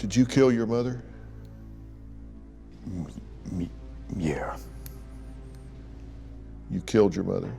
Did you kill your mother? Yeah. You killed your mother.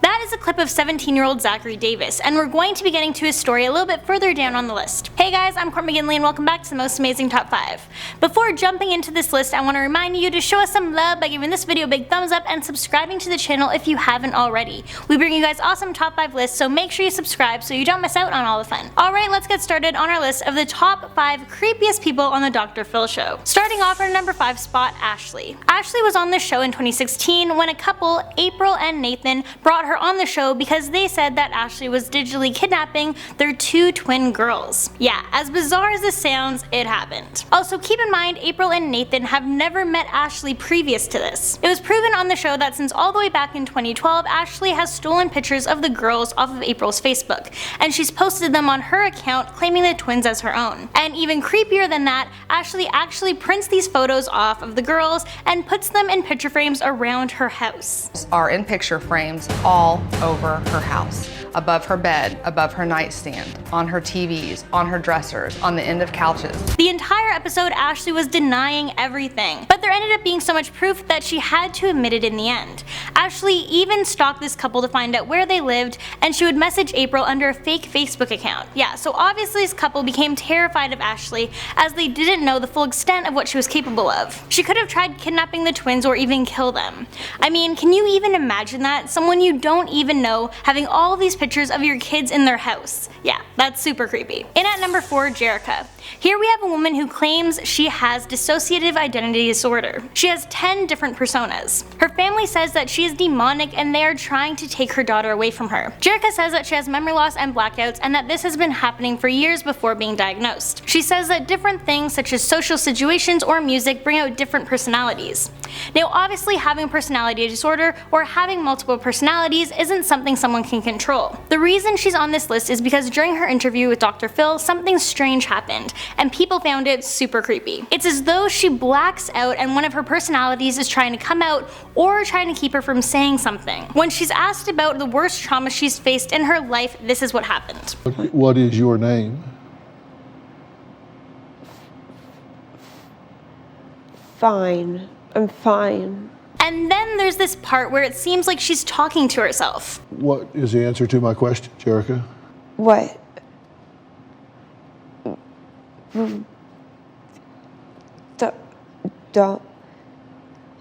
That is a clip of 17-year-old Zachary Davis, and we're going to be getting to his story a little bit further down on the list. Hey guys, I'm Court McGinley and welcome back to the Most Amazing Top 5. Before jumping into this list, I want to remind you to show us some love by giving this video a big thumbs up and subscribing to the channel if you haven't already. We bring you guys awesome top 5 lists, so make sure you subscribe so you don't miss out on all the fun. Alright, let's get started on our list of the top 5 creepiest people on the Dr. Phil show. Starting off at number 5 spot, Ashley. Ashley was on the show in 2016 when a couple, April and Nathan, brought her on the show because they said that Ashley was digitally kidnapping their 2 twin girls. Yeah, as bizarre as this sounds, it happened. Also, keep in mind, April and Nathan have never met Ashley previous to this. It was proven on the show that since all the way back in 2012, Ashley has stolen pictures of the girls off of April's Facebook, and she's posted them on her account claiming the twins as her own. And even creepier than that, Ashley actually prints these photos off of the girls and puts them in picture frames around her house. Are in picture frames all over her house, above her bed, above her nightstand, on her TVs, on her dressers, on the end of couches. The entire episode, Ashley was denying everything, but there ended up being so much proof that she had to admit it in the end. Ashley even stalked this couple to find out where they lived, and she would message April under a fake Facebook account. Yeah, so obviously this couple became terrified of Ashley as they didn't know the full extent of what she was capable of. She could have tried kidnapping the twins or even kill them. I mean, can you even imagine that? Someone you don't even know having all these pictures of your kids in their house. Yeah, that's super creepy. In at number 4, Jerica. Here we have a woman who claims she has dissociative identity disorder. She has 10 different personas. Her family says that she is demonic and they are trying to take her daughter away from her. Jerica says that she has memory loss and blackouts and that this has been happening for years before being diagnosed. She says that different things such as social situations or music bring out different personalities. Now obviously having a personality disorder or having multiple personalities isn't something someone can control. The reason she's on this list is because during her interview with Dr. Phil, something strange happened, and people found it super creepy. It's as though she blacks out and one of her personalities is trying to come out or trying to keep her from saying something. When she's asked about the worst trauma she's faced in her life, this is what happened. What is your name? Fine. I'm fine. And then there's this part where it seems like she's talking to herself. What is the answer to my question, Jerica? What? Don't.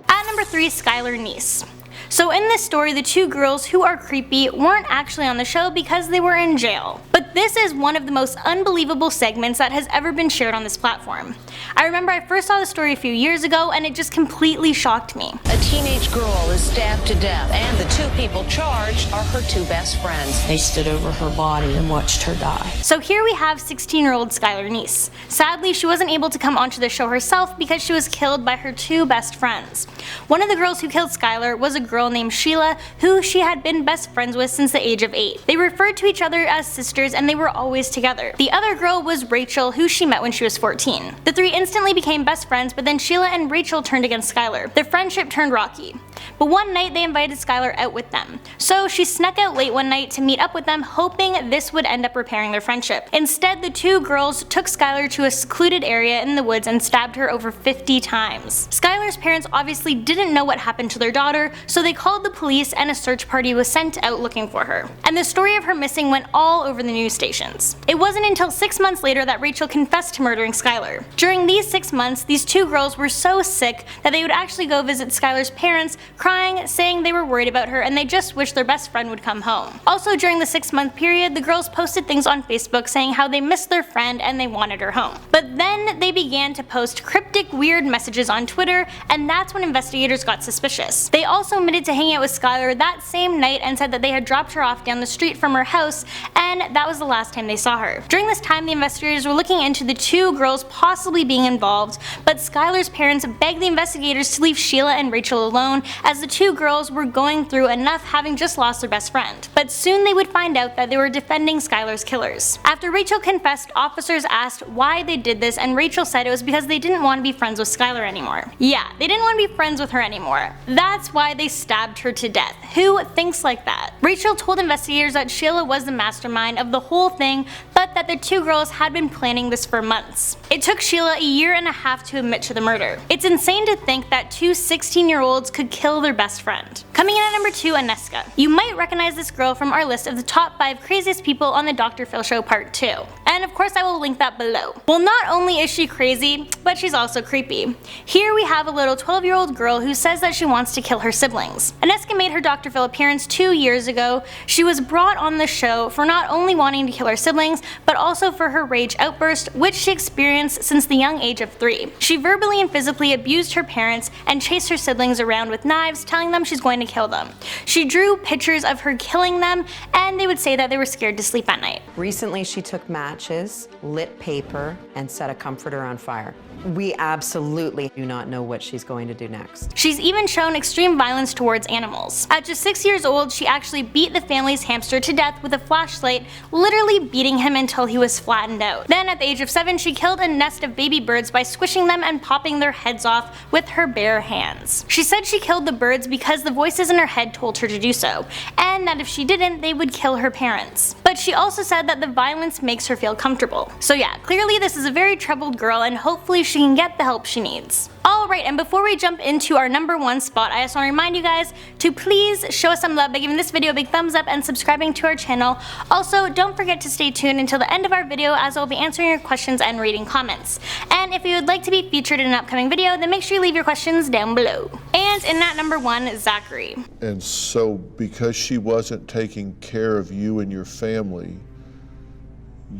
At number 3, Skylar Neese. So in this story, the 2 girls who are creepy weren't actually on the show because they were in jail. But this is one of the most unbelievable segments that has ever been shared on this platform. I remember I first saw the story a few years ago and it just completely shocked me. A teenage girl is stabbed to death, and the 2 people charged are her 2 best friends. They stood over her body and watched her die. So here we have 16-year-old Skylar Neese. Sadly, she wasn't able to come onto the show herself because she was killed by her 2 best friends. One of the girls who killed Skylar was a girl named Sheila, who she had been best friends with since the age of 8. They referred to each other as sisters and they were always together. The other girl was Rachel, who she met when she was 14. The 3 instantly became best friends, but then Sheila and Rachel turned against Skylar. Their friendship turned rocky. But one night they invited Skylar out with them. So she snuck out late one night to meet up with them, hoping this would end up repairing their friendship. Instead, the 2 girls took Skylar to a secluded area in the woods and stabbed her over 50 times. Skylar's parents obviously didn't know what happened to their daughter, so they called the police and a search party was sent out looking for her. And the story of her missing went all over the news stations. It wasn't until 6 months later that Rachel confessed to murdering Skylar. During these 6 months, these 2 girls were so sick that they would actually go visit Skylar's parents, crying, saying they were worried about her and they just wished their best friend would come home. Also during the 6-month period, the girls posted things on Facebook saying how they missed their friend and they wanted her home. But then they began to post cryptic weird messages on Twitter, and that's when investigators got suspicious. They also admitted to hanging out with Skylar that same night and said that they had dropped her off down the street from her house and that was the last time they saw her. During this time, the investigators were looking into the 2 girls possibly being involved, but Skylar's parents begged the investigators to leave Sheila and Rachel alone as the two girls were going through enough having just lost their best friend. But soon they would find out that they were defending Skylar's killers. After Rachel confessed, officers asked why they did this, and Rachel said it was because they didn't want to be friends with Skylar anymore. Yeah, they didn't want to be friends with her anymore. That's why they stabbed her to death. Who thinks like that? Rachel told investigators that Sheila was the mastermind of the whole thing, but that the two girls had been planning this for months. It took Sheila a year and a half to admit to the murder. It's insane to think that two 16-year-olds could kill their best friend. Coming in at number 2, Aneska. You might recognize this girl from our list of the top 5 craziest people on the Dr. Phil Show Part 2. And of course I will link that below. Well, not only is she crazy, but she's also creepy. Here we have a little 12-year-old girl who says that she wants to kill her siblings. Aneska made her Dr. Phil appearance 2 years ago. She was brought on the show for not only wanting to kill her siblings, but also for her rage outburst, which she experienced since the young age of 3. She verbally and physically abused her parents and chased her siblings around with knives, telling them she's going to kill them. She drew pictures of her killing them, and they would say that they were scared to sleep at night. Recently, she took matches, lit paper, and set a comforter on fire. We absolutely do not know what she's going to do next. She's even shown extreme violence towards animals. At just 6 years old, she actually beat the family's hamster to death with a flashlight, literally beating him until he was flattened out. Then at the age of 7, she killed a nest of baby birds by squishing them and popping their heads off with her bare hands. She said she killed the birds because the voices in her head told her to do so, and that if she didn't, they would kill her parents. But she also said that the violence makes her feel comfortable. So yeah, clearly this is a very troubled girl, and hopefully she can get the help she needs. Alright, and before we jump into our number 1 spot, I just want to remind you guys to please show us some love by giving this video a big thumbs up and subscribing to our channel. Also, don't forget to stay tuned until the end of our video, as I'll be answering your questions and reading comments. And if you would like to be featured in an upcoming video, then make sure you leave your questions down below. And in at number 1, Zachary. And so because she wasn't taking care of you and your family,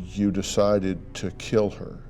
you decided to kill her.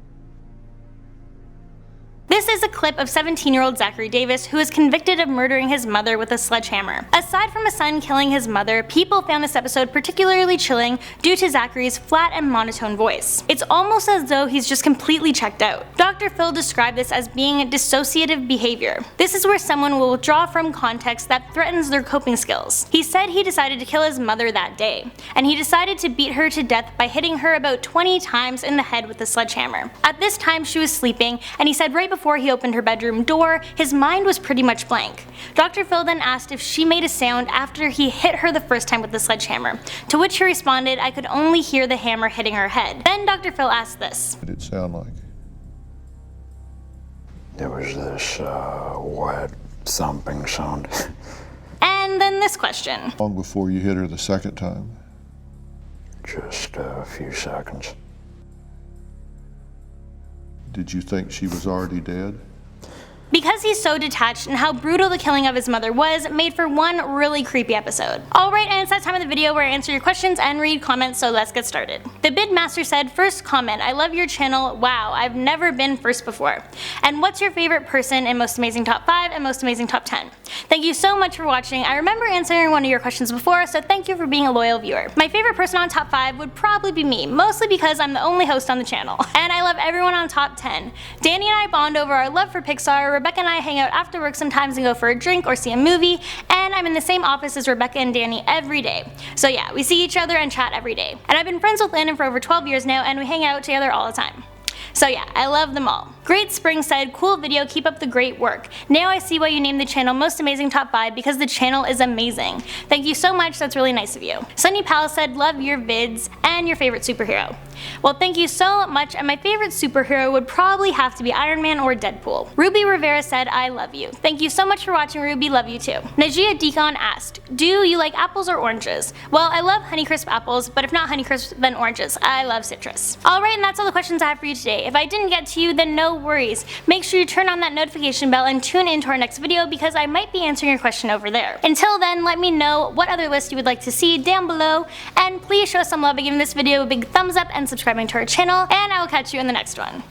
This is a clip of 17-year-old Zachary Davis, who is convicted of murdering his mother with a sledgehammer. Aside from a son killing his mother, people found this episode particularly chilling due to Zachary's flat and monotone voice. It's almost as though he's just completely checked out. Dr. Phil described this as being dissociative behavior. This is where someone will withdraw from context that threatens their coping skills. He said he decided to kill his mother that day, and he decided to beat her to death by hitting her about 20 times in the head with a sledgehammer. At this time she was sleeping, and he said right before he opened her bedroom door, his mind was pretty much blank. Dr. Phil then asked if she made a sound after he hit her the first time with the sledgehammer, to which she responded, "I could only hear the hammer hitting her head." Then Dr. Phil asked this. What did it sound like? There was this wet thumping sound. And then this question. Long before you hit her the second time? Just a few seconds. Did you think she was already dead? Because he's so detached and how brutal the killing of his mother was, made for one really creepy episode. Alright, and it's that time of the video where I answer your questions and read comments, so let's get started. The Bidmaster said, "First comment, I love your channel, wow, I've never been first before. And what's your favorite person in Most Amazing Top 5 and Most Amazing Top 10? Thank you so much for watching. I remember answering one of your questions before, so thank you for being a loyal viewer. My favorite person on Top 5 would probably be me, mostly because I'm the only host on the channel. And I love everyone on Top 10. Danny and I bond over our love for Pixar, Rebecca and I hang out after work sometimes and go for a drink or see a movie, and I'm in the same office as Rebecca and Danny every day. So yeah, we see each other and chat every day. And I've been friends with Landon for over 12 years now, and we hang out together all the time. So yeah, I love them all. Great Spring said, "Cool video, keep up the great work. Now I see why you named the channel Most Amazing Top 5 because the channel is amazing. Thank you so much, that's really nice of you." Sunny Pal said, "Love your vids and your favorite superhero." Well, thank you so much, and my favorite superhero would probably have to be Iron Man or Deadpool. Ruby Rivera said, "I love you." Thank you so much for watching, Ruby, love you too. Najia Deacon asked, "Do you like apples or oranges?" Well, I love Honeycrisp apples, but if not Honeycrisp, then oranges. I love citrus. Alright, and that's all the questions I have for you today. If I didn't get to you, then no worries. Make sure you turn on that notification bell and tune in to our next video because I might be answering your question over there. Until then, let me know what other list you would like to see down below, and please show us some love by giving this video a big thumbs up and subscribing to our channel, and I will catch you in the next one.